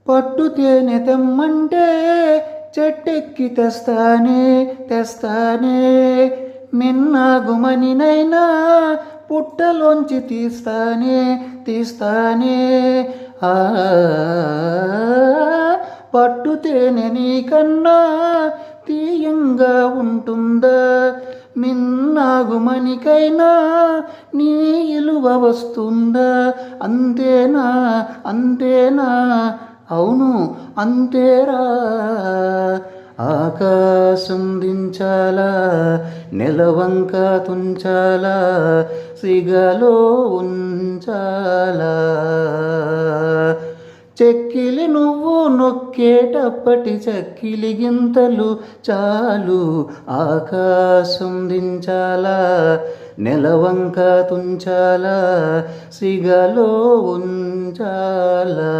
పట్టు తేనె తెమ్మంటే చెట్టెక్కి తెస్తానే మిన్నాగుమనినైనా పుట్టలోంచి తీస్తానే ఆ పట్టు తేనె నీకన్నా తీయంగా ఉంటుందా మిన్నాగుమనికైనా నీ ఇలువ వస్తుందా అంతేనా అవును అంతేరా ఆకాశం దించాలా నెలవంక తుంచాలా సిగలో ఉంచాలా చెక్కిలి నువ్వు నొక్కేటప్పటి చక్కిలి గింతలు చాలు ఆకాశం దించాలా నెలవంక తుంచాలా సిగలో ఉంచాలా